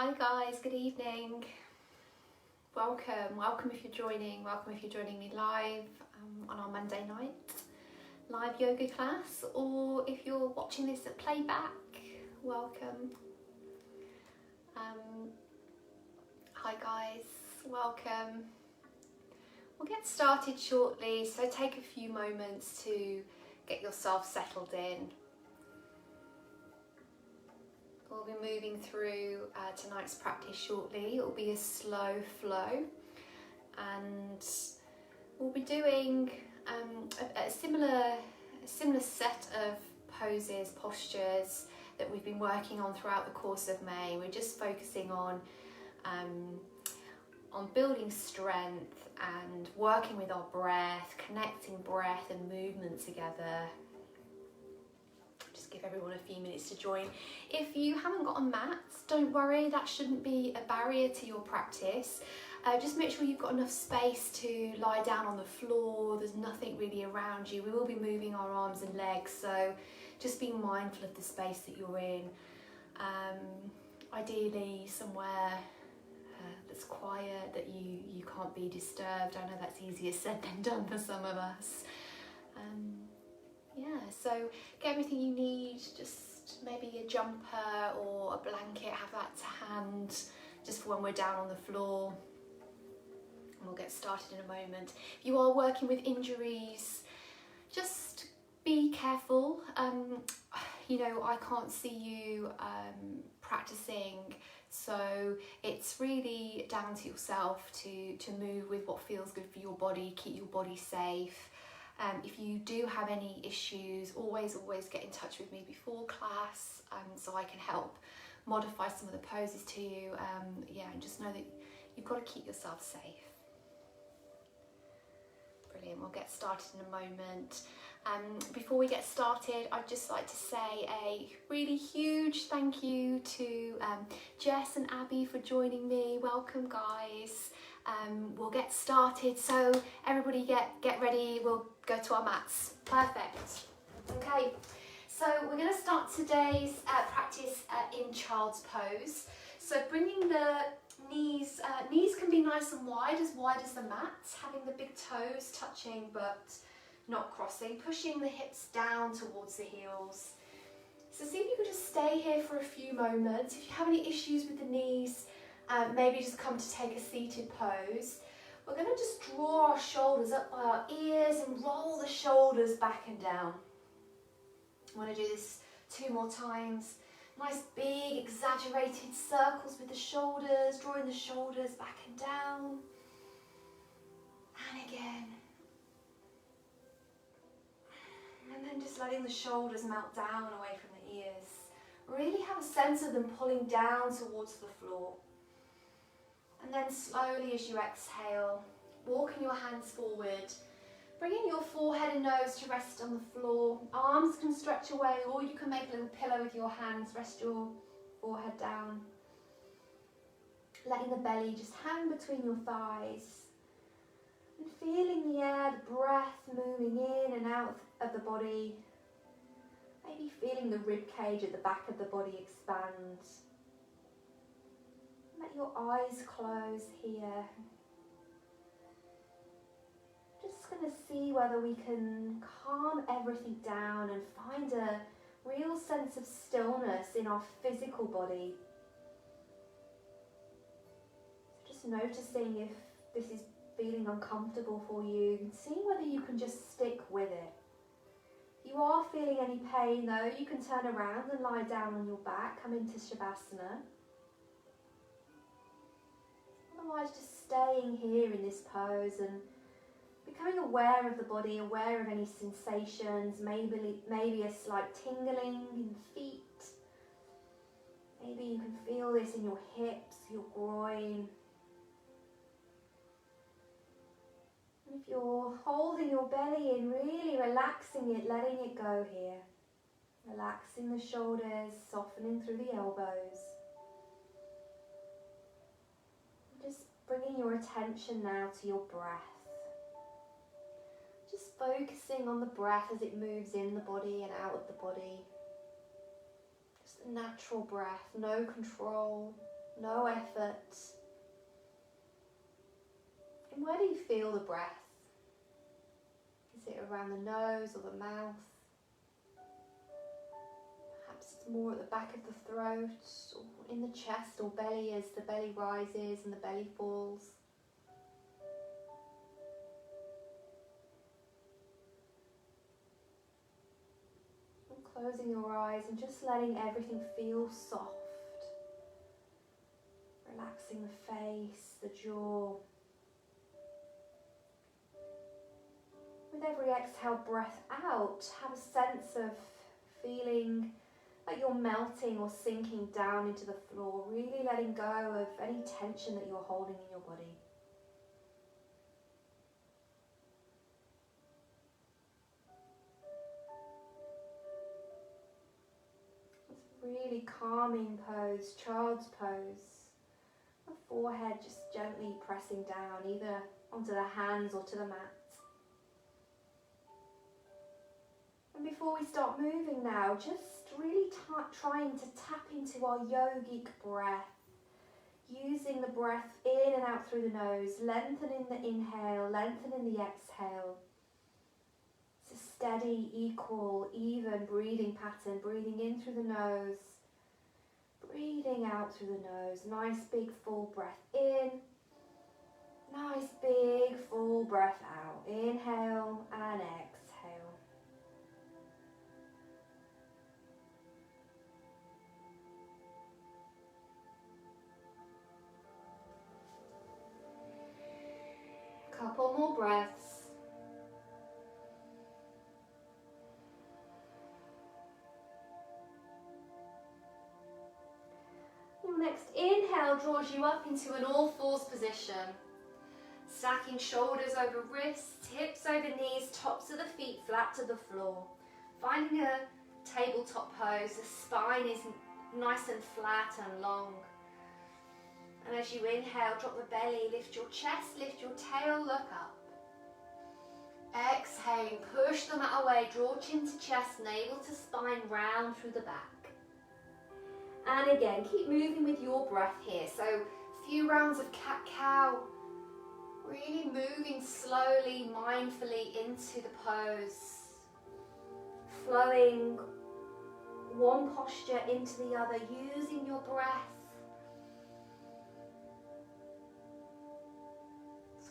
Hi guys, good evening. Welcome if you're joining. Welcome if you're joining me live on our Monday night live yoga class, or if you're watching this at playback, welcome. Hi guys, welcome. We'll get started shortly, so take a few moments to get yourself settled in. We'll be moving through tonight's practice shortly. It will be a slow flow, and we'll be doing a similar set of poses, postures that we've been working on throughout the course of May. We're just focusing on building strength and working with our breath, connecting breath and movement together. Just give everyone a few minutes to join. If you haven't got a mat, don't worry, that shouldn't be a barrier to your practice. Just make sure you've got enough space to lie down on the floor. There's nothing really around you. We will be moving our arms and legs, so just be mindful of the space that you're in. Ideally somewhere that's quiet, that you can't be disturbed. I know that's easier said than done for some of us. Yeah, so get everything you need, just maybe a jumper or a blanket, have that to hand, just for when we're down on the floor. And we'll get started in a moment. If you are working with injuries, just be careful. You know, I can't see you practicing, so it's really down to yourself to move with what feels good for your body, keep your body safe. If you do have any issues, always get in touch with me before class, so I can help modify some of the poses to you. And just know that you've got to keep yourself safe. Brilliant, we'll get started in a moment. Before we get started, I'd just like to say a really huge thank you to Jess and Abby for joining me. Welcome guys. We'll get started, so everybody get ready, we'll go to our mats. Perfect. Okay, so we're going to start today's practice in child's pose. So bringing the knees can be nice and wide as the mat, having the big toes touching but not crossing, pushing the hips down towards the heels. So see if you could just stay here for a few moments. If you have any issues with the knees, maybe just come to take a seated pose. We're going to just draw our shoulders up by our ears and roll the shoulders back and down. I want to do this 2 more times. Nice big exaggerated circles with the shoulders, drawing the shoulders back and down. And again. And then just letting the shoulders melt down away from the ears. Really have a sense of them pulling down towards the floor. And then slowly as you exhale, walking your hands forward, bringing your forehead and nose to rest on the floor. Arms can stretch away, or you can make a little pillow with your hands. Rest your forehead down. Letting the belly just hang between your thighs. And feeling the air, the breath moving in and out of the body. Maybe feeling the rib cage at the back of the body expand. Let your eyes close here. Just going to see whether we can calm everything down and find a real sense of stillness in our physical body. So just noticing if this is feeling uncomfortable for you, and seeing whether you can just stick with it. If you are feeling any pain though, you can turn around and lie down on your back, come into Shavasana. Otherwise, just staying here in this pose and becoming aware of the body, aware of any sensations, maybe a slight tingling in the feet. Maybe you can feel this in your hips, your groin. And if you're holding your belly in, really relaxing it, letting it go here. Relaxing the shoulders, softening through the elbows. Just bringing your attention now to your breath. Just focusing on the breath as it moves in the body and out of the body. Just a natural breath, no control. no effort. And where do you feel the breath? Is it around the nose or the mouth? Perhaps it's more at the back of the throat or in the chest or belly as the belly rises and the belly falls. And closing your eyes and just letting everything feel soft. Relaxing the face, the jaw. With every exhale, breath out, have a sense of feeling like you're melting or sinking down into the floor, really letting go of any tension that you're holding in your body. It's a really calming pose, child's pose. The forehead just gently pressing down, either onto the hands or to the mat. And before we start moving now, just really trying to tap into our yogic breath, using the breath in and out through the nose, lengthening the inhale, lengthening the exhale. It's a steady, equal, even breathing pattern, breathing in through the nose, breathing out through the nose. Nice big full breath in, nice big full breath out. Inhale and exhale. Couple more breaths. Your next inhale draws you up into an all fours position. Stacking shoulders over wrists, hips over knees, tops of the feet flat to the floor. Finding a tabletop pose, the spine is nice and flat and long. And as you inhale, drop the belly, lift your chest, lift your tail, look up. Exhaling, push the mat away, draw chin to chest, navel to spine, round through the back. And again, keep moving with your breath here. So a few rounds of cat-cow, really moving slowly, mindfully into the pose. Flowing one posture into the other, using your breath.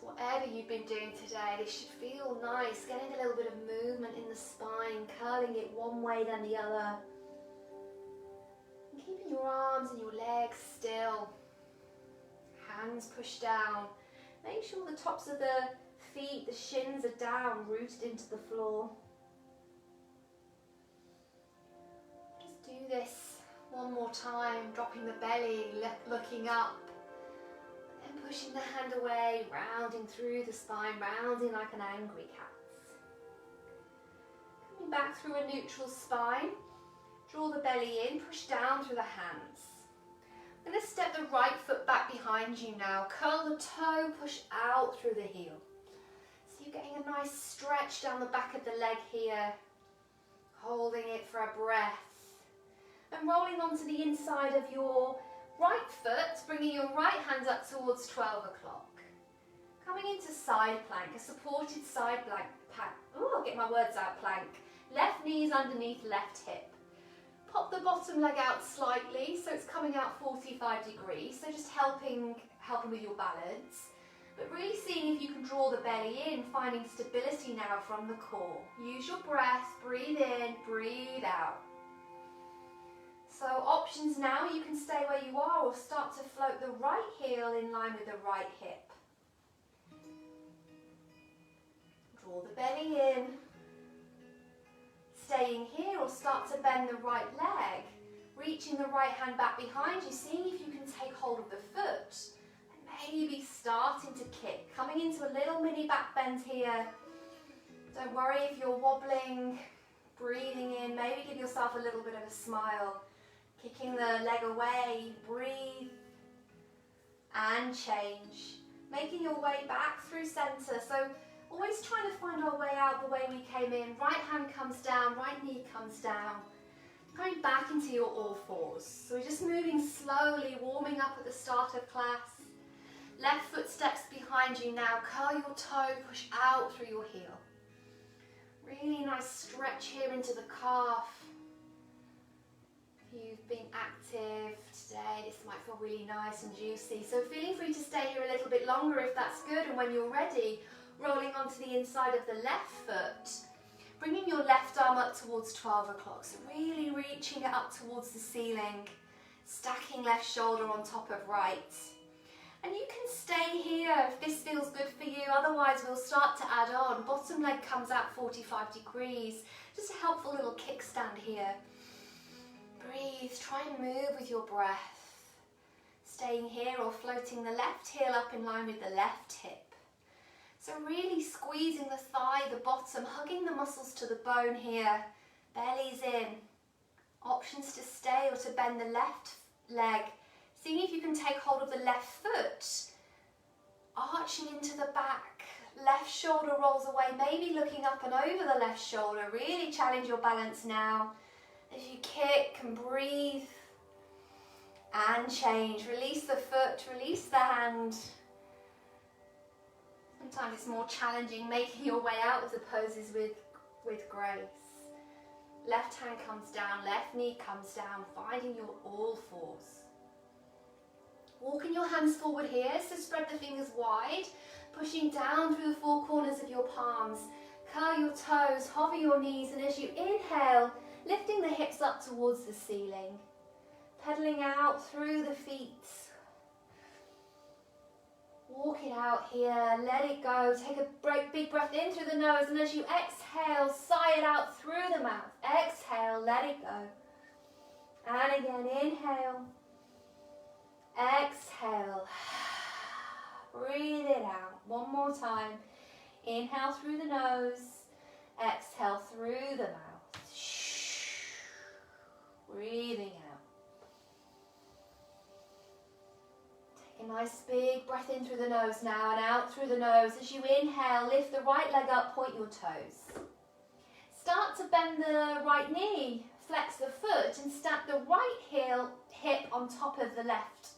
Whatever you've been doing today, this should feel nice, getting a little bit of movement in the spine, curling it one way then the other. And keeping your arms and your legs still. Hands pushed down. Make sure the tops of the feet, the shins are down, rooted into the floor. Just do this one more time, dropping the belly, looking up. Pushing the hand away, rounding through the spine, rounding like an angry cat. Coming back through a neutral spine, draw the belly in, push down through the hands. I'm going to step the right foot back behind you now, curl the toe, push out through the heel. So you're getting a nice stretch down the back of the leg here, holding it for a breath. And rolling onto the inside of your right foot, bringing your right hand up towards 12 o'clock. Coming into side plank, a supported side plank. Oh, I'll get my words out, plank. Left knee's underneath left hip. Pop the bottom leg out slightly, so it's coming out 45 degrees. So just helping with your balance. But really seeing if you can draw the belly in, finding stability now from the core. Use your breath, breathe in, breathe out. So options now, you can stay where you are or start to float the right heel in line with the right hip. Draw the belly in. Staying here or start to bend the right leg. Reaching the right hand back behind you, seeing if you can take hold of the foot. And maybe starting to kick. Coming into a little mini back bend here. Don't worry if you're wobbling. Breathing in, maybe give yourself a little bit of a smile. Kicking the leg away, breathe and change. Making your way back through center. So always trying to find our way out the way we came in. Right hand comes down, right knee comes down. Coming back into your all fours. So we're just moving slowly, warming up at the start of class. Left foot steps behind you now. Curl your toe, push out through your heel. Really nice stretch here into the calf. If you've been active today, this might feel really nice and juicy. So feeling free to stay here a little bit longer if that's good. And when you're ready, rolling onto the inside of the left foot. Bringing your left arm up towards 12 o'clock. So really reaching it up towards the ceiling. Stacking left shoulder on top of right. And you can stay here if this feels good for you. Otherwise, we'll start to add on. Bottom leg comes out 45 degrees. Just a helpful little kickstand here. Breathe. Try and move with your breath. Staying here or floating the left heel up in line with the left hip. So really squeezing the thigh, the bottom, hugging the muscles to the bone here. Belly's in. Options to stay or to bend the left leg. Seeing if you can take hold of the left foot. Arching into the back. Left shoulder rolls away, maybe looking up and over the left shoulder. Really challenge your balance now. As you kick and breathe. And change. Release the foot, release the hand. Sometimes it's more challenging making your way out of the poses with grace. Left hand comes down, left knee comes down, finding your all fours. Walking your hands forward here, so spread the fingers wide, pushing down through the four corners of your palms. Curl your toes, hover your knees, and as you inhale, lifting the hips up towards the ceiling. Pedaling out through the feet. Walk it out here, let it go. Take a big breath in through the nose, and as you exhale, sigh it out through the mouth. Exhale, let it go. And again, inhale. Exhale. Breathe it out. One more time. Inhale through the nose. Exhale through the mouth. Breathing out. A nice big breath in through the nose now and out through the nose. As you inhale, lift the right leg up, point your toes. Start to bend the right knee, flex the foot and stack the right hip on top of the left.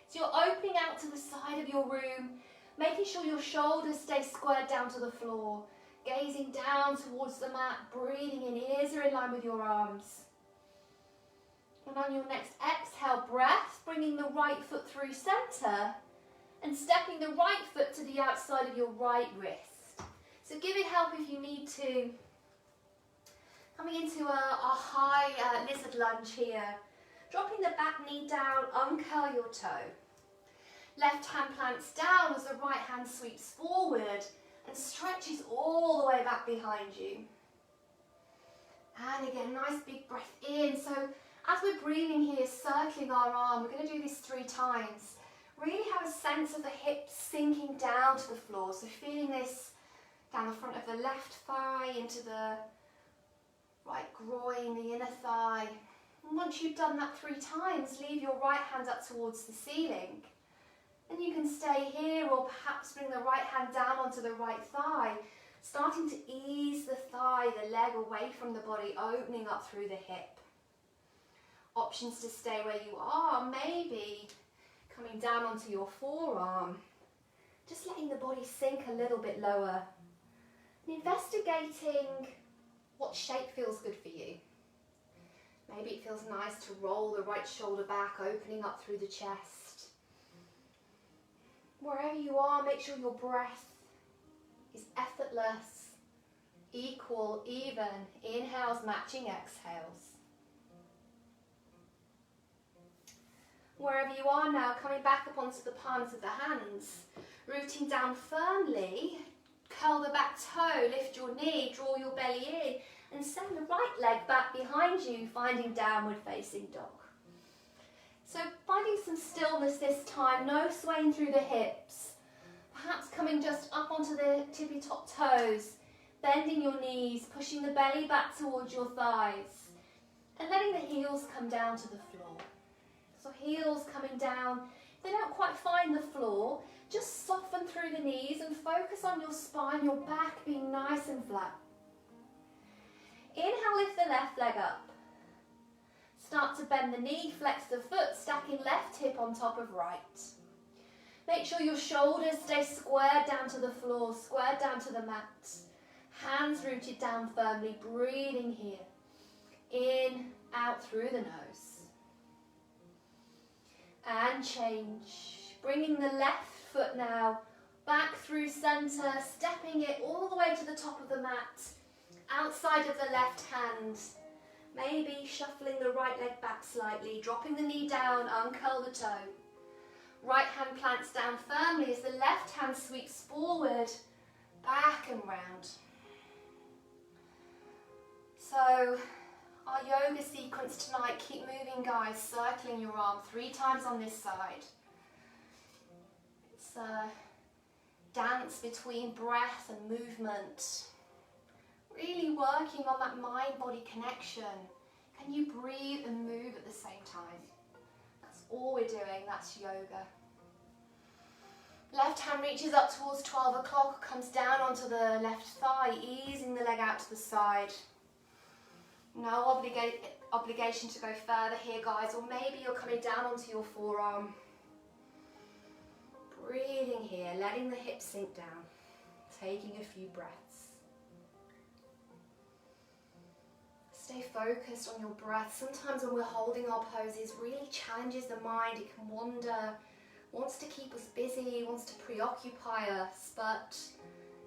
So you're opening out to the side of your room, making sure your shoulders stay squared down to the floor, gazing down towards the mat, breathing in, ears are in line with your arms. And on your next exhale breath, bringing the right foot through center and stepping the right foot to the outside of your right wrist. So give it help if you need to. Coming into a high lizard lunge here. Dropping the back knee down, uncurl your toe. Left hand plants down as the right hand sweeps forward and stretches all the way back behind you. And again, nice big breath in. So as we're breathing here, circling our arm, we're going to do this 3 times. Really have a sense of the hips sinking down to the floor. So feeling this down the front of the left thigh, into the right groin, the inner thigh. And once you've done that 3 times, leave your right hand up towards the ceiling. And you can stay here or perhaps bring the right hand down onto the right thigh, starting to ease the thigh, the leg away from the body, opening up through the hip. Options to stay where you are, maybe coming down onto your forearm, just letting the body sink a little bit lower. And investigating what shape feels good for you. Maybe it feels nice to roll the right shoulder back, opening up through the chest. Wherever you are, make sure your breath is effortless, equal, even. Inhales matching exhales. Wherever you are now, coming back up onto the palms of the hands, rooting down firmly, curl the back toe, lift your knee, draw your belly in, and send the right leg back behind you, finding downward facing dog. So finding some stillness this time, no swaying through the hips, perhaps coming just up onto the tippy top toes, bending your knees, pushing the belly back towards your thighs, and letting the heels come down to the floor. So heels coming down. If they don't quite find the floor, just soften through the knees and focus on your spine, your back being nice and flat. Inhale, lift the left leg up. bend the knee, flex the foot, stacking left hip on top of right. Make sure your shoulders stay squared down to the floor, squared down to the mat. Hands rooted down firmly, breathing here. In, out through the nose. And change. Bringing the left foot now back through centre, stepping it all the way to the top of the mat, outside of the left hand. Maybe shuffling the right leg back slightly, dropping the knee down, uncurl the toe. Right hand plants down firmly as the left hand sweeps forward, back and round. So, our yoga sequence tonight, keep moving guys, circling your arm 3 times on this side. It's a dance between breath and movement. Really working on that mind-body connection. Can you breathe and move at the same time? That's all we're doing, that's yoga. Left hand reaches up towards 12 o'clock, comes down onto the left thigh, easing the leg out to the side. No obligation to go further here, guys, or maybe you're coming down onto your forearm. Breathing here, letting the hips sink down, taking a few breaths. Stay focused on your breath. Sometimes when we're holding our poses, really challenges the mind. It can wander, wants to keep us busy, wants to preoccupy us, but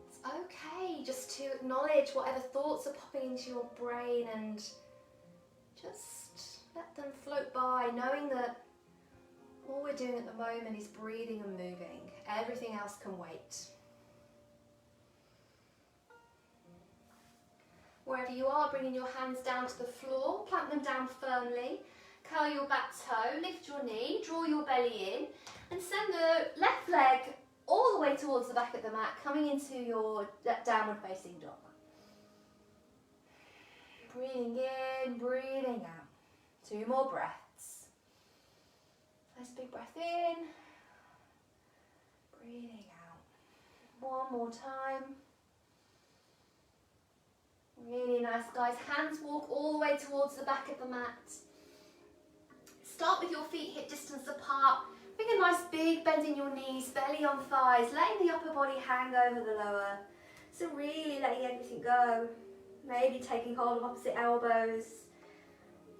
it's okay just to acknowledge whatever thoughts are popping into your brain and just let them float by, knowing that all we're doing at the moment is breathing and moving. Everything else can wait. Wherever you are, bringing your hands down to the floor, plant them down firmly, curl your back toe, lift your knee, draw your belly in, and send the left leg all the way towards the back of the mat, coming into your downward facing dog. Breathing in, breathing out. 2 more breaths. Nice big breath in, breathing out. 1 more time. Really nice, guys. Hands walk all the way towards the back of the mat. Start with your feet hip distance apart. Bring a nice big bend in your knees, belly on thighs, letting the upper body hang over the lower. So really letting everything go. Maybe taking hold of opposite elbows.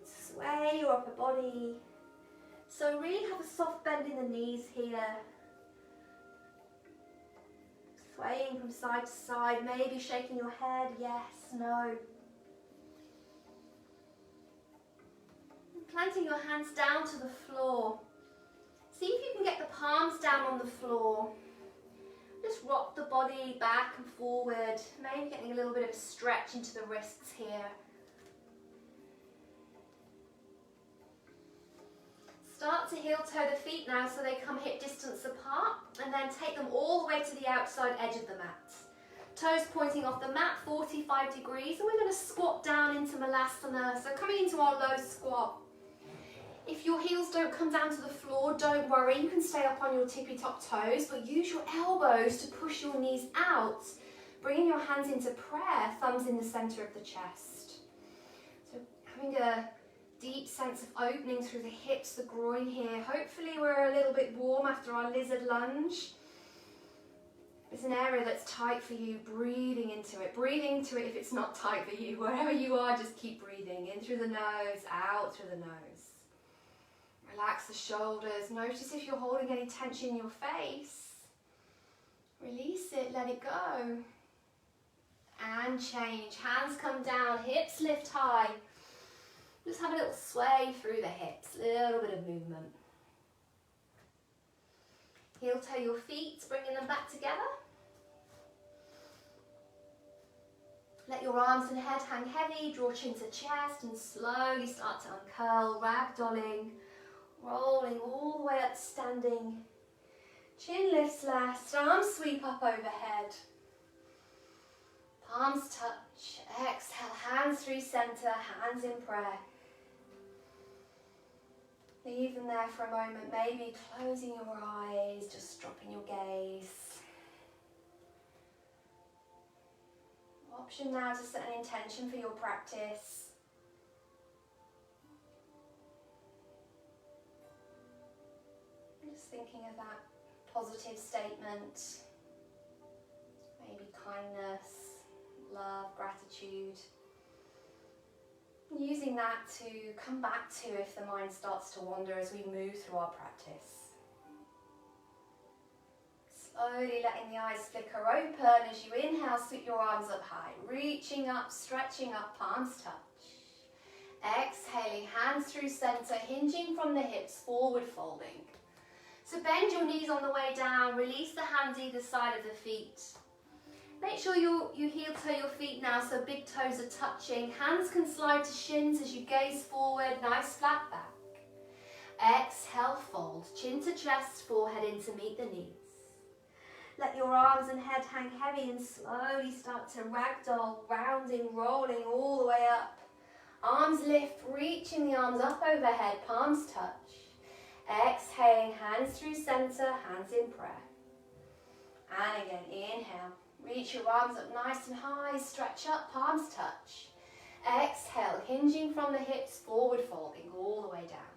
Sway your upper body. So really have a soft bend in the knees here. Swaying from side to side, maybe shaking your head, yes, no. Planting your hands down to the floor. See if you can get the palms down on the floor. Just rock the body back and forward, maybe getting a little bit of a stretch into the wrists here. Start to heel toe the feet now so they come hip distance apart, and then take them all the way to the outside edge of the mat. Toes pointing off the mat, 45 degrees, and we're going to squat down into Malasana. So coming into our low squat. If your heels don't come down to the floor, don't worry, you can stay up on your tippy top toes, but use your elbows to push your knees out, bringing your hands into prayer, thumbs in the center of the chest. So having a deep sense of opening through the hips, the groin here. Hopefully we're a little bit warm after our lizard lunge. It's an area that's tight for you, breathing into it. Breathe into it if it's not tight for you. Wherever you are, just keep breathing. In through the nose, out through the nose. Relax the shoulders. Notice if you're holding any tension in your face. Release it, let it go. And change. Hands come down, hips lift high. Just have a little sway through the hips, a little bit of movement. Heel toe your feet, bringing them back together. Let your arms and head hang heavy, draw chin to chest and slowly start to uncurl, ragdolling, rolling all the way up standing. Chin lifts last, arms sweep up overhead. Palms touch, exhale, hands through center, hands in prayer. Leave them there for a moment, maybe closing your eyes, just dropping your gaze. Option now to set an intention for your practice. thinking of that positive statement, maybe kindness, love, gratitude. Using that to come back to if the mind starts to wander as we move through our practice. Slowly letting the eyes flicker open as you inhale, sweep your arms up high, reaching up, stretching up, palms touch. Exhaling, hands through center, hinging from the hips, forward folding. So bend your knees on the way down, release the hands either side of the feet. Make sure you heel toe your feet now so big toes are touching. Hands can slide to shins as you gaze forward, nice flat back. Exhale, fold, chin to chest, forehead in to meet the knees. Let your arms and head hang heavy and slowly start to ragdoll, rounding, rolling all the way up. Arms lift, reaching the arms up overhead, palms touch. Exhaling, hands through center, hands in prayer. And again, inhale. Reach your arms up nice and high, stretch up, palms touch. Exhale, hinging from the hips, forward folding all the way down.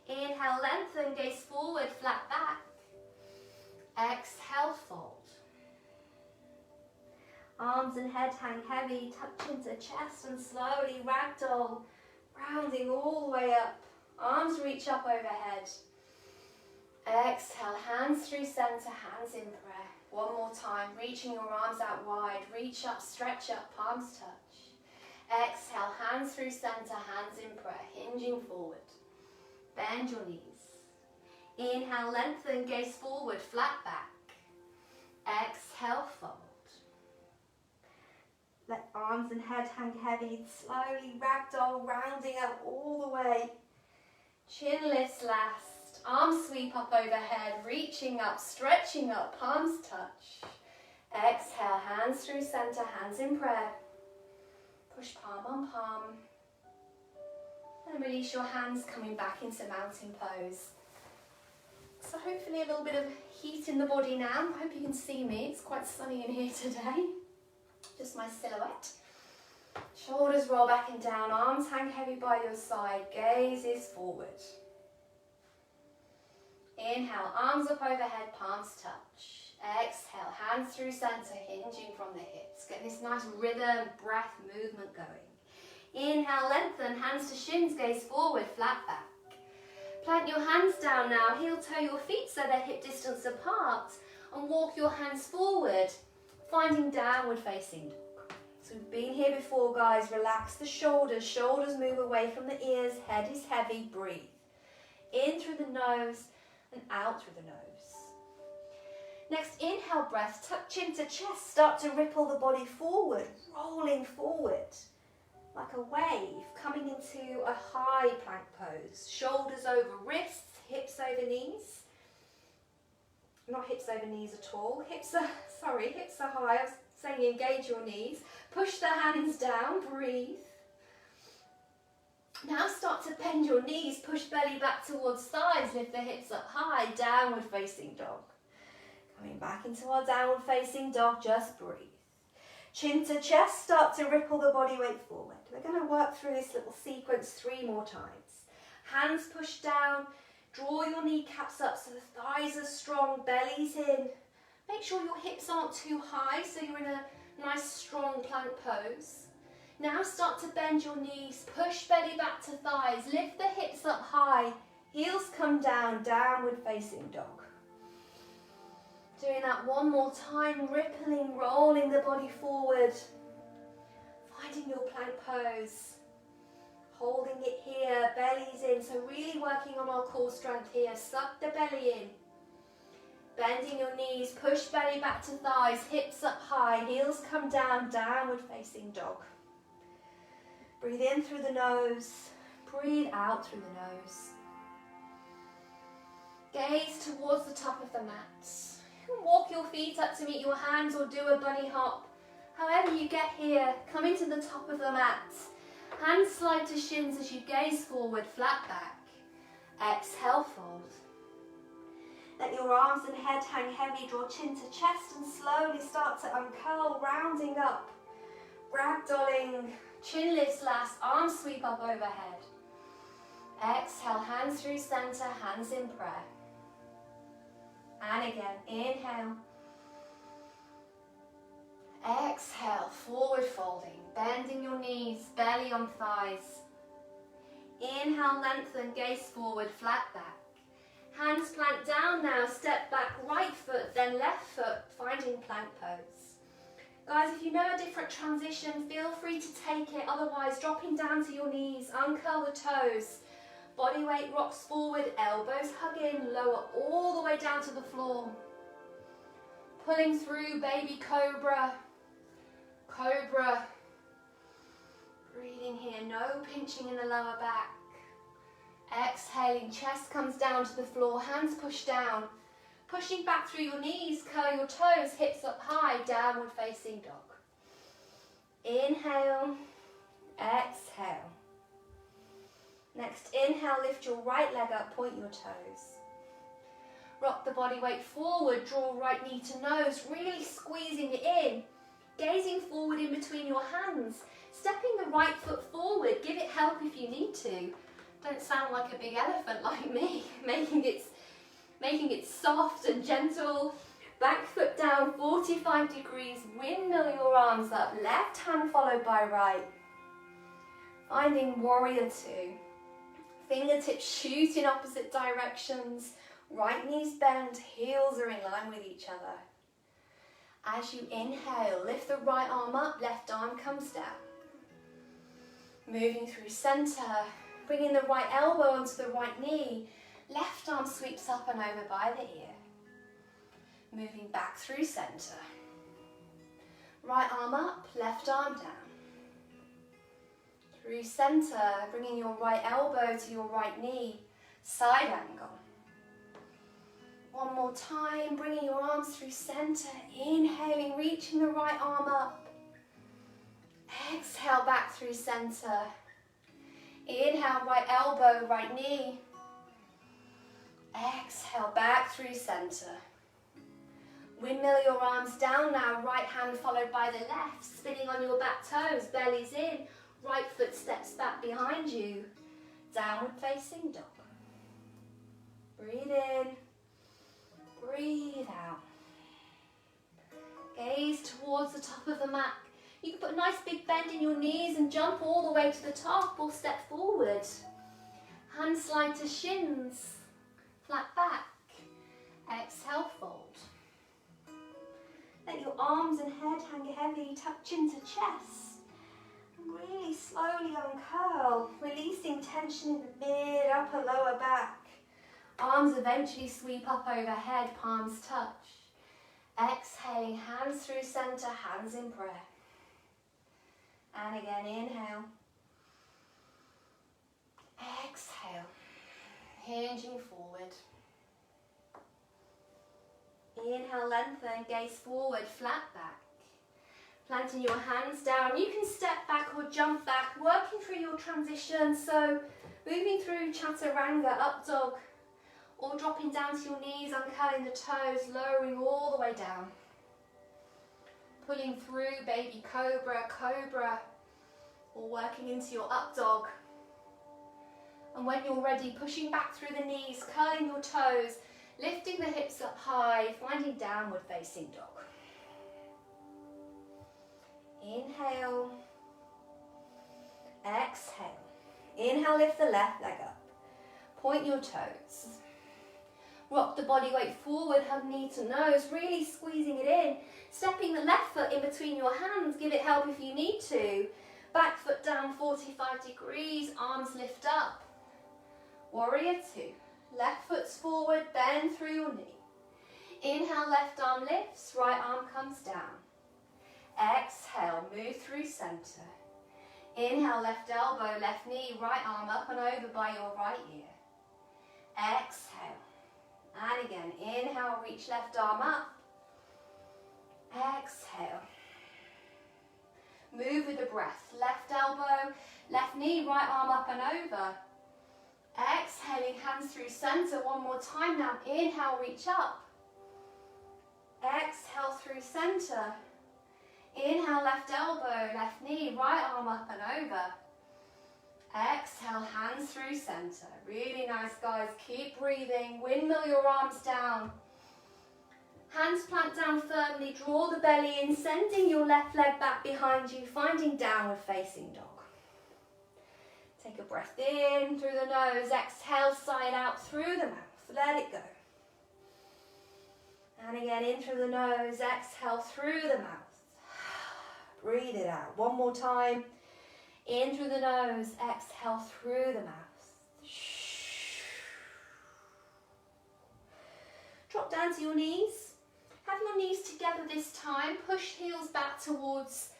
Inhale, lengthen, gaze forward, flat back. Exhale, fold. Arms and head hang heavy, touch into chest and slowly ragdoll, rounding all the way up. Arms reach up overhead. Exhale, hands through center, hands in prayer. One more time, reaching your arms out wide, reach up, stretch up, palms touch. Exhale, hands through center, hands in prayer, hinging forward. Bend your knees. Inhale, lengthen, gaze forward, flat back. Exhale, fold. Let arms and head hang heavy, slowly ragdoll, rounding up all the way. Chin lifts last, arms sweep up overhead, reaching up, stretching up, palms touch. Exhale, hands through center, hands in prayer. Push palm on palm. And release your hands, coming back into mountain pose. So hopefully a little bit of heat in the body now. I hope you can see me, it's quite sunny in here today. Just my silhouette. Shoulders roll back and down, arms hang heavy by your side, gaze is forward. Inhale, arms up overhead, palms touch. Exhale, hands through center, hinging from the hips. Get this nice rhythm, breath, movement going. Inhale, lengthen, hands to shins, gaze forward, flat back. Plant your hands down now, heel toe your feet so they're hip distance apart, and walk your hands forward, finding downward facing dog. So we've been here before, guys. Relax the shoulders, shoulders move away from the ears, head is heavy, breathe. In through the nose and out through the nose. Next, inhale breath, touch into chest, start to ripple the body forward, rolling forward. Like a wave, coming into a high plank pose. Shoulders over wrists, hips over knees. Not hips over knees at all. Hips are high. I was saying engage your knees. Push the hands down, breathe. Now start to bend your knees, push belly back towards thighs, lift the hips up high, downward facing dog. Coming back into our downward facing dog, just breathe. Chin to chest, start to ripple the body weight forward. We're going to work through this little sequence 3 more times. Hands push down, draw your kneecaps up so the thighs are strong, belly's in. Make sure your hips aren't too high so you're in a nice strong plank pose. Now start to bend your knees, push belly back to thighs, lift the hips up high, heels come down, downward facing dog. Doing that one more time, rippling, rolling the body forward. Finding your plank pose. Holding it here, belly's in. So really working on our core strength here. Suck the belly in. Bending your knees, push belly back to thighs, hips up high, heels come down, downward facing dog. Breathe in through the nose, breathe out through the nose. Gaze towards the top of the mat. You can walk your feet up to meet your hands or do a bunny hop. However you get here, come into the top of the mat. Hands slide to shins as you gaze forward, flat back. Exhale, fold. Let your arms and head hang heavy, draw chin to chest and slowly start to uncurl, rounding up. Ragdolling, chin lifts last, arms sweep up overhead. Exhale, hands through center, hands in prayer. And again, inhale. Exhale, forward folding, bending your knees, belly on thighs. Inhale, lengthen, gaze forward, flat back. Hands plank down now, step back, right foot, then left foot, finding plank pose. Guys, if you know a different transition, feel free to take it. Otherwise, dropping down to your knees, uncurl the toes. Body weight rocks forward, elbows hug in, lower all the way down to the floor. Pulling through, baby cobra. Cobra. Breathing here, no pinching in the lower back. Exhaling, chest comes down to the floor, hands push down. Pushing back through your knees, curl your toes, hips up high, downward facing dog. Inhale, exhale. Next inhale, lift your right leg up, point your toes. Rock the body weight forward, draw right knee to nose, really squeezing it in. Gazing forward in between your hands. Stepping the right foot forward, give it help if you need to. Don't sound like a big elephant like me, making it soft and gentle. Back foot down, 45 degrees, windmill your arms up, left hand followed by right. Finding warrior two. Fingertips shoot in opposite directions, right knees bend, heels are in line with each other. As you inhale, lift the right arm up, left arm comes down. Moving through center, bringing the right elbow onto the right knee, left arm sweeps up and over by the ear. Moving back through center. Right arm up, left arm down. Through center, bringing your right elbow to your right knee, side angle. One more time, bringing your arms through center, inhaling, reaching the right arm up. Exhale back through center. Inhale, right elbow, right knee. Exhale back through center. Windmill your arms down now, right hand followed by the left, spinning on your back toes, belly's in, right foot steps back behind you. Downward facing dog. Breathe in. Breathe out. Gaze towards the top of the mat. You can put a nice big bend in your knees and jump all the way to the top or step forward. Hands slide to shins. Flat back. Exhale, fold. Let your arms and head hang heavy, touch into chest. And really slowly uncurl, releasing tension in the mid, upper, lower back. Arms eventually sweep up overhead, palms touch. Exhaling, hands through center, hands in prayer. And again, inhale. Exhale, hinging forward. Inhale, lengthen, gaze forward, flat back. Planting your hands down. You can step back or jump back, working through your transition. So moving through chaturanga, up dog, or dropping down to your knees, uncurling the toes, lowering all the way down. Pulling through baby cobra, cobra, or working into your up dog. And when you're ready, pushing back through the knees, curling your toes, lifting the hips up high, finding downward facing dog. Inhale. Exhale. Inhale, lift the left leg up. Point your toes. Rock the body weight forward, hug knee to nose, really squeezing it in. Stepping the left foot in between your hands, give it help if you need to. Back foot down 45 degrees, arms lift up. Warrior two. Left foot's forward, bend through your knee. Inhale, left arm lifts, right arm comes down. Exhale, move through center. Inhale, left elbow, left knee, right arm up and over by your right ear. Exhale. And again, inhale, reach left arm up. Exhale. Move with the breath. Left elbow, left knee, right arm up and over. Exhaling, hands through center. One more time now. Inhale, reach up. Exhale through center. Inhale, left elbow, left knee, right arm up and over. Exhale, hands through center. Really nice, guys. Keep breathing. Windmill your arms down. Hands plant down firmly. Draw the belly in, sending your left leg back behind you, finding downward facing dog. Take a breath in through the nose. Exhale, sigh it out through the mouth. Let it go. And again, in through the nose. Exhale through the mouth. Breathe it out. One more time. In through the nose. Exhale through the mouth. Drop down to your knees. Have your knees together this time. Push heels back towards,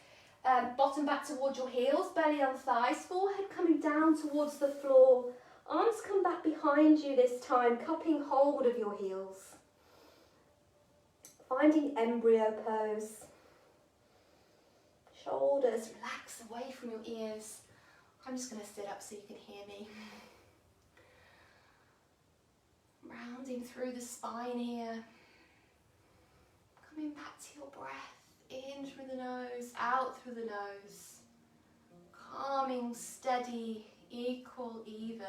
bottom back towards your heels, belly on thighs, forehead coming down towards the floor. Arms come back behind you this time, cupping hold of your heels. Finding embryo pose. Shoulders relax away from your ears. I'm just going to sit up so you can hear me. Rounding through the spine here. Coming back to your breath, in through the nose, out through the nose. Calming, steady, equal, even.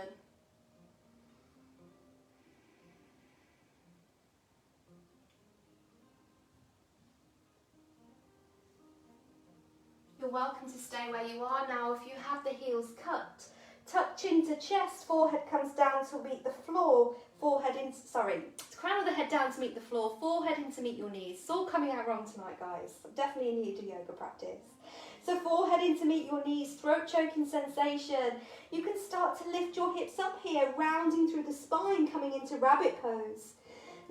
You're welcome to stay where you are now. If you have the heels cut, tuck chin to chest, forehead comes down to meet the floor. Crown of the head down to meet the floor, forehead in to meet your knees. It's all coming out wrong tonight, guys. Definitely need a yoga practice. So forehead in to meet your knees, throat choking sensation. You can start to lift your hips up here, rounding through the spine, coming into rabbit pose.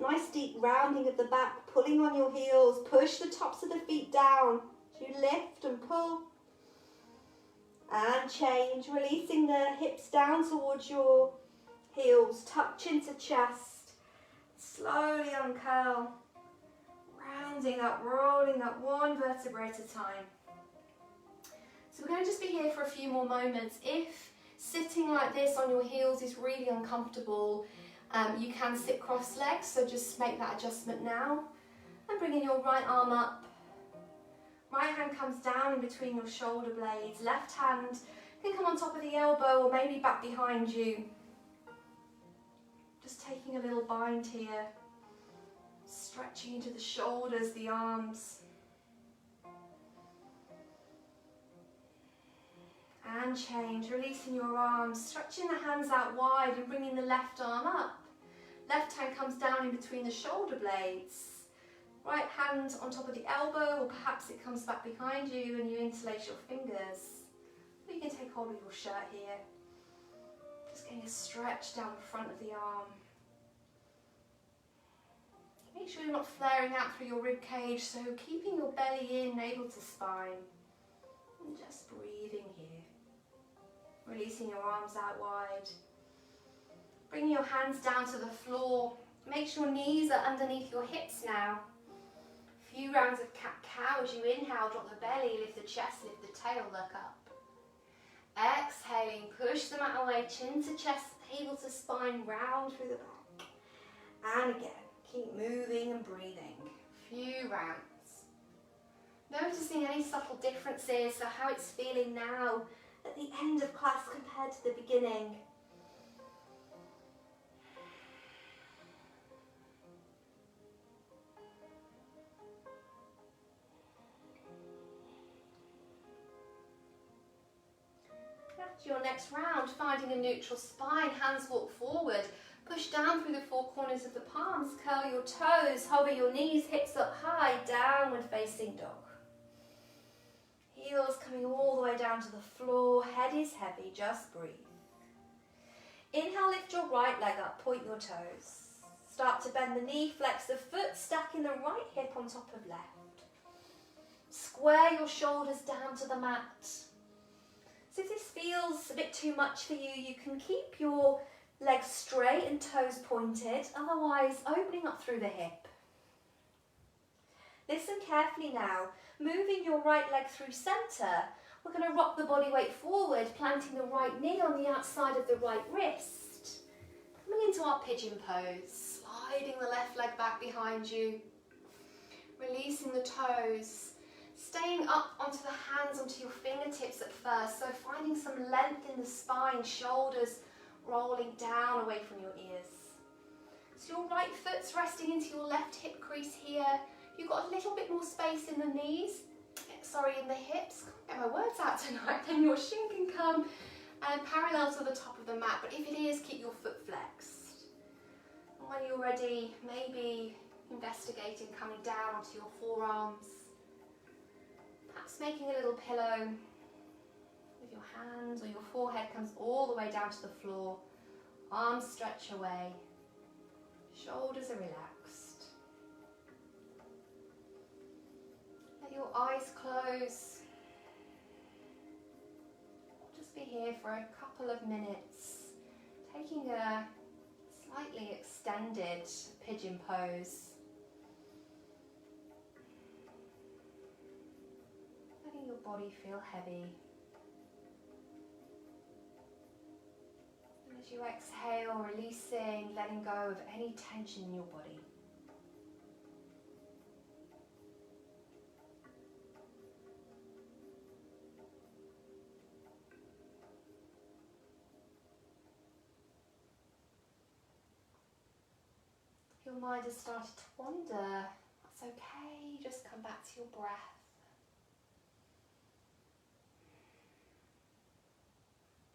Nice deep rounding of the back, pulling on your heels. Push the tops of the feet down. So you lift and pull. And change, releasing the hips down towards your heels, tuck chin to chest, slowly uncurl, rounding up, rolling up, one vertebrae at a time. So we're going to just be here for a few more moments. If sitting like this on your heels is really uncomfortable, you can sit cross-legged, so just make that adjustment now. And bringing your right arm up. Right hand comes down in between your shoulder blades. Left hand can come on top of the elbow or maybe back behind you. Just taking a little bind here, stretching into the shoulders, the arms. And change, releasing your arms, stretching the hands out wide and bringing the left arm up. Left hand comes down in between the shoulder blades. Right hand on top of the elbow, or perhaps it comes back behind you and you interlace your fingers. Or you can take hold of your shirt here. Just getting a stretch down the front of the arm. Make sure you're not flaring out through your rib cage, so keeping your belly in, navel to spine. And just breathing here. Releasing your arms out wide. Bringing your hands down to the floor. Make sure your knees are underneath your hips now. A few rounds of cat-cow as you inhale, drop the belly, lift the chest, lift the tail, look up. Exhaling, push the mat away, chin to chest, navel to spine, round through the back. And again, keep moving and breathing. Few rounds. Noticing any subtle differences, so how it's feeling now at the end of class compared to the beginning. After your next round, finding a neutral spine, hands walk forward, push down through the four corners of the palms, curl your toes, hover your knees, hips up high, downward facing dog. Heels coming all the way down to the floor, head is heavy, just breathe. Inhale, lift your right leg up, point your toes. Start to bend the knee, flex the foot, stacking the right hip on top of left. Square your shoulders down to the mat. So if this feels a bit too much for you, you can keep your legs straight and toes pointed, otherwise opening up through the hip. Listen carefully now. Moving your right leg through centre, we're going to rock the body weight forward, planting the right knee on the outside of the right wrist. Coming into our pigeon pose, sliding the left leg back behind you, releasing the toes, staying up onto the hands, onto your fingertips at first. So finding some length in the spine, shoulders rolling down away from your ears. So your right foot's resting into your left hip crease here. You've got a little bit more space in the knees, in the hips. Can't get my words out tonight. Then your shin can come parallel to the top of the mat, but if it is, keep your foot flexed. And when you're ready, maybe investigating coming down onto your forearms. Perhaps making a little pillow with your hands, or your forehead comes all the way down to the floor. Arms stretch away. Shoulders are relaxed. Let your eyes close. Just be here for a couple of minutes, taking a slightly extended pigeon pose. Letting your body feel heavy. And as you exhale, releasing, letting go of any tension in your body. Your mind has started to wander. That's okay, just come back to your breath.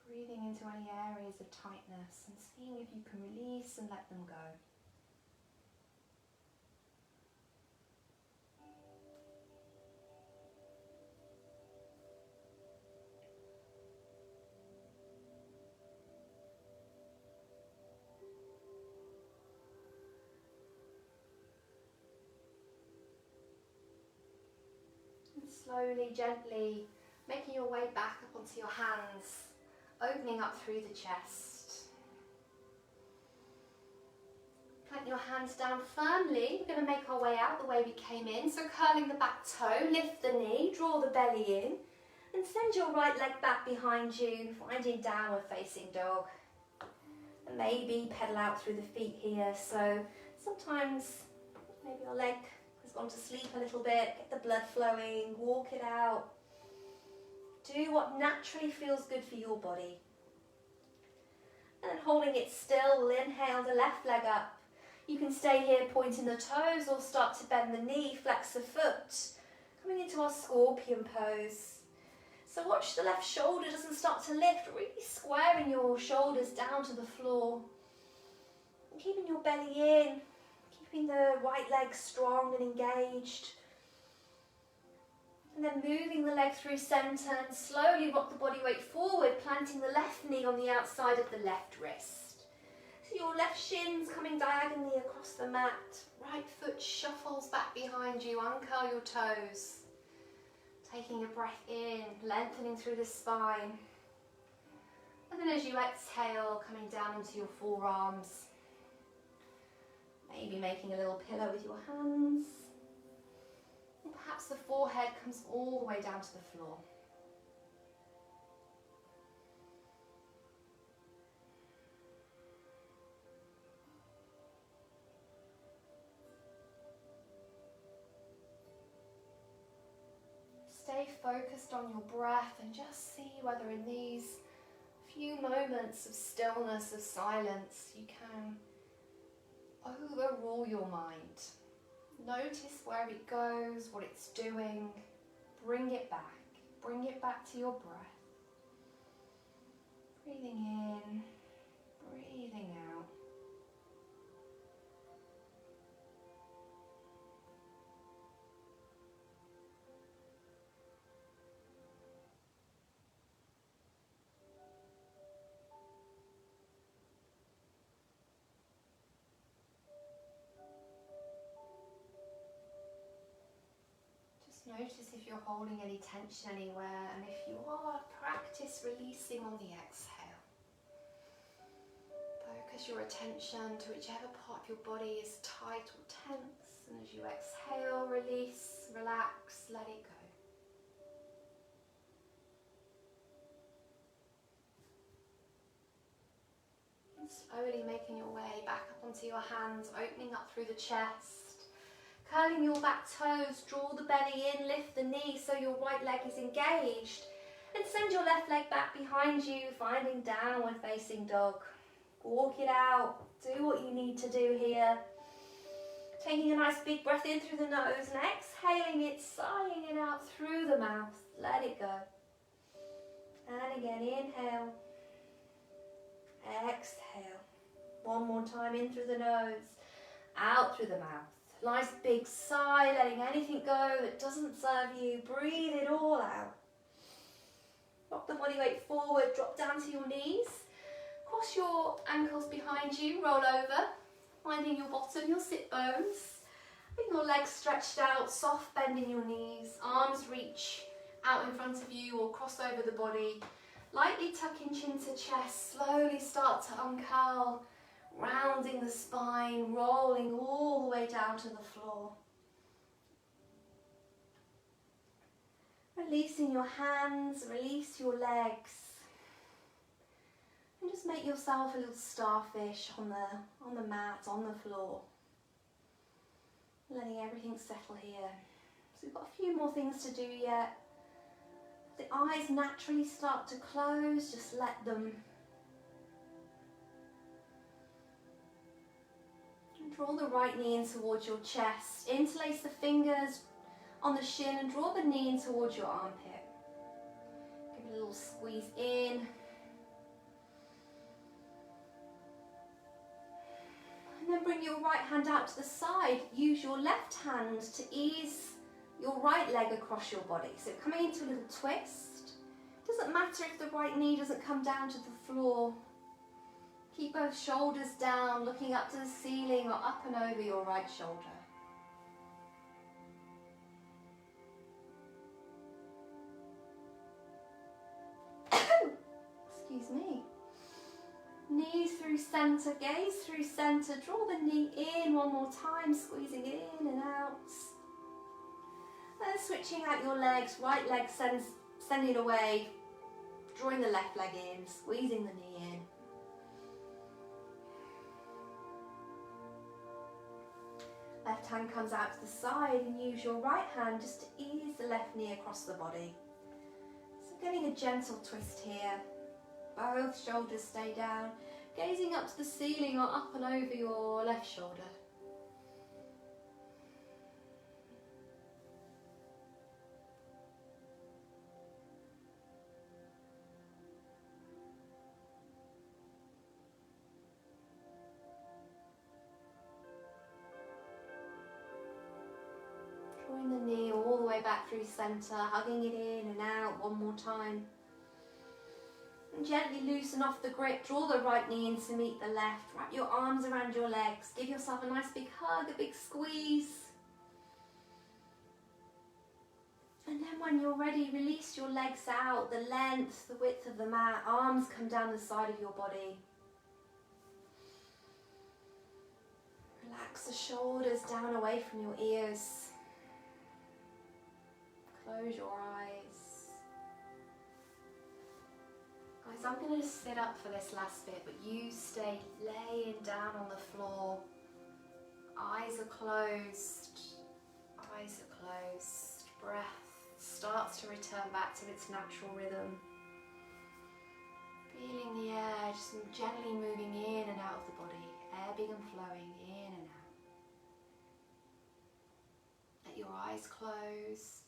Breathing into any areas of tightness and seeing if you can release and let them go. Slowly, gently, making your way back up onto your hands, opening up through the chest. Plant your hands down firmly. We're going to make our way out the way we came in. So curling the back toe, lift the knee, draw the belly in, and send your right leg back behind you, finding downward facing dog. And maybe pedal out through the feet here. So sometimes maybe your leg has gone to sleep a little bit, get the blood flowing, walk it out. Do what naturally feels good for your body. And then holding it still, we'll inhale the left leg up. You can stay here pointing the toes or start to bend the knee, flex the foot. Coming into our scorpion pose. So watch the left shoulder doesn't start to lift, really squaring your shoulders down to the floor. And keeping your belly in. Keeping the right leg strong and engaged. And then moving the leg through centre and slowly rock the body weight forward, planting the left knee on the outside of the left wrist. So your left shin's coming diagonally across the mat. Right foot shuffles back behind you, uncurl your toes. Taking a breath in, lengthening through the spine. And then as you exhale, coming down into your forearms. Maybe making a little pillow with your hands. And perhaps the forehead comes all the way down to the floor. Stay focused on your breath and just see whether in these few moments of stillness, of silence, you can overrule your mind. Notice where it goes, what it's doing. Bring it back to your breath. Breathing in, breathing out. Notice if you're holding any tension anywhere, and if you are, practice releasing on the exhale. Focus your attention to whichever part of your body is tight or tense, and as you exhale, release, relax, let it go. And slowly making your way back up onto your hands, opening up through the chest. Curling your back toes, draw the belly in, lift the knee so your right leg is engaged. And send your your left leg back behind you, finding downward facing dog. Walk it out, do what you need to do here. Taking a nice big breath in through the nose and exhaling it, sighing it out through the mouth. Let it go. And again, inhale, exhale. One more time, in through the nose, out through the mouth. Nice big sigh, letting anything go that doesn't serve you. Breathe it all out. Rock the body weight forward, drop down to your knees. Cross your ankles behind you, roll over, finding your bottom, your sit bones. Bring your legs stretched out, soft bend in your knees, arms reach out in front of you or cross over the body. Lightly tuck in chin to chest, slowly start to uncurl, rounding the spine, rolling all the way down to the floor. Releasing your hands, release your legs. And just make yourself a little starfish on the mat, on the floor. Letting everything settle here. So we've got a few more things to do yet. The eyes naturally start to close, just let them. And draw the right knee in towards your chest. Interlace the fingers on the shin and draw the knee in towards your armpit. Give it a little squeeze in. And then bring your right hand out to the side. Use your left hand to ease your right leg across your body. So coming into a little twist. Doesn't matter if the right knee doesn't come down to the floor. Keep both shoulders down, looking up to the ceiling or up and over your right shoulder. Excuse me. Knees through centre, gaze through centre. Draw the knee in one more time, squeezing it in and out. Then switching out your legs, right leg sending away, drawing the left leg in, squeezing the knee in. Left hand comes out to the side and use your right hand just to ease the left knee across the body. So getting a gentle twist here. Both shoulders stay down, gazing up to the ceiling or up and over your left shoulder. Drawing the knee all the way back through centre, hugging it in and out one more time. And gently loosen off the grip, draw the right knee in to meet the left, wrap your arms around your legs, give yourself a nice big hug, a big squeeze. And then when you're ready, release your legs out, the length, the width of the mat, arms come down the side of your body. Relax the shoulders down away from your ears. Close your eyes. Guys, I'm going to sit up for this last bit, but you stay laying down on the floor. Eyes are closed. Eyes are closed. Breath starts to return back to its natural rhythm. Feeling the air just gently moving in and out of the body, ebbing and flowing in and out. Let your eyes close.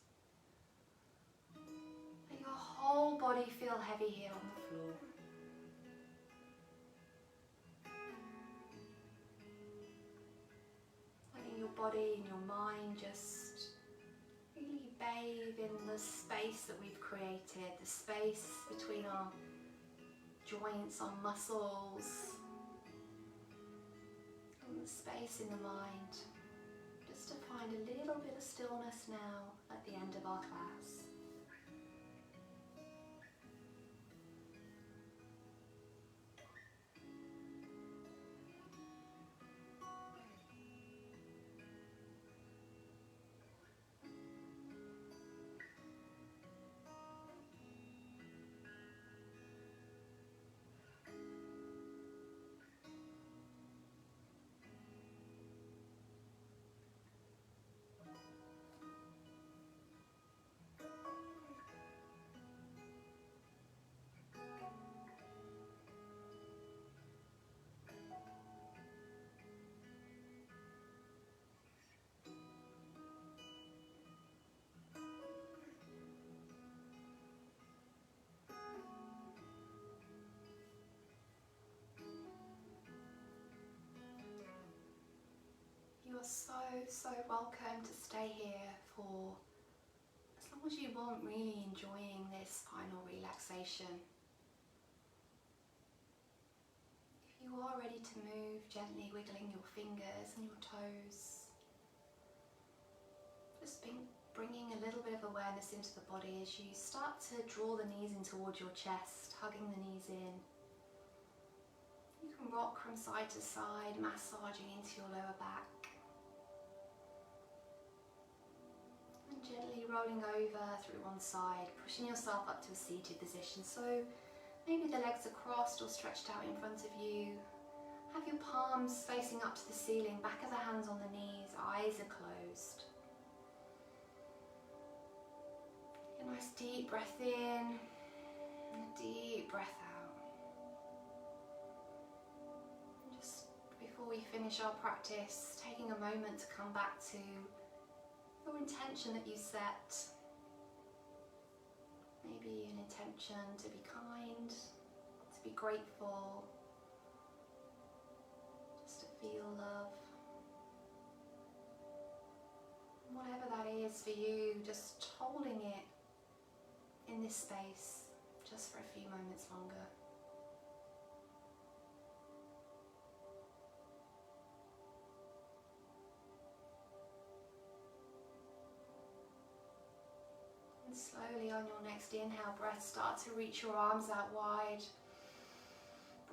Let your whole body feel heavy here on the floor. Letting your body and your mind just really bathe in the space that we've created, the space between our joints, our muscles, and the space in the mind, just to find a little bit of stillness now at the end of our class. so welcome to stay here for as long as you want, really enjoying this final relaxation. If you are ready to move, gently wiggling your fingers and your toes. Just bringing a little bit of awareness into the body as you start to draw the knees in towards your chest, hugging the knees in. You can rock from side to side, massaging into your lower back. And gently rolling over through one side, pushing yourself up to a seated position. So maybe the legs are crossed or stretched out in front of you. Have your palms facing up to the ceiling, back of the hands on the knees, eyes are closed. A nice deep breath in and a deep breath out. And just before we finish our practice, taking a moment to come back to your intention that you set. Maybe an intention to be kind, to be grateful, just to feel love. And whatever that is for you, just holding it in this space just for a few moments longer. And slowly on your next inhale breath, start to reach your arms out wide.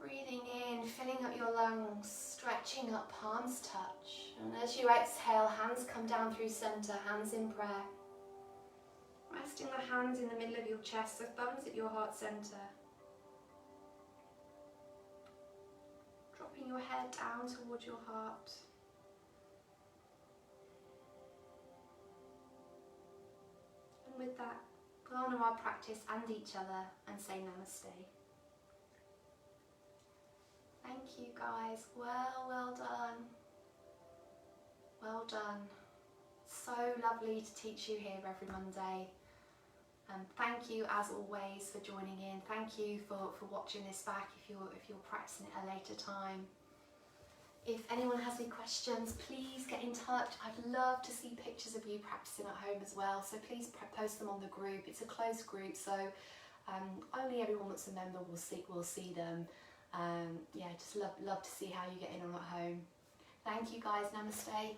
Breathing in, filling up your lungs, stretching up, palms touch. And as you exhale, hands come down through center, hands in prayer. Resting the hands in the middle of your chest, the thumbs at your heart center. Dropping your head down towards your heart. And with that, we'll honour our practice and each other and say namaste. Thank you guys, well done. Well done. So lovely to teach you here every Monday. Thank you as always for joining in. Thank you for watching this back if you're practicing at a later time. If anyone has any questions, please get in touch. I'd love to see pictures of you practicing at home as well. So please post them on the group. It's a closed group, so only everyone that's a member will see them. Yeah, just love to see how you get in on at home. Thank you guys. Namaste.